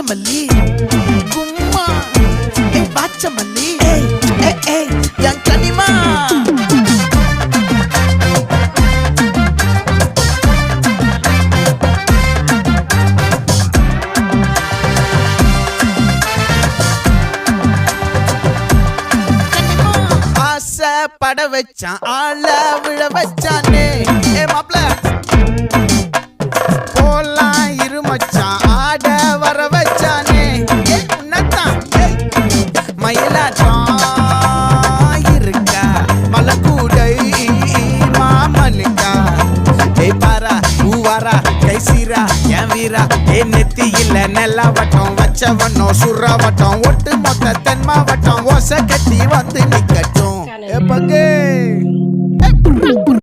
நாகமல்லி கும்மா பாச்சமல்லி என் கனிமா பட வச்சான் ஆள விழ வச்சானே மாப்ள போலாம் இருமச்சான் ஆட வர வச்சானே உன்னதான் மயிலாட்டம் இருக்கா மலக்கூடை மாமனுக்கா பாரா பூவாரா கைசீரா என் வீரா நெத்தி இல்ல நெல்லாவட்டம் வச்சவட்டம் சுறாவட்டம் ஒட்டு மொத்த தென் மாவட்டம் ஓசை கட்டி வந்து நிக்கட்டும்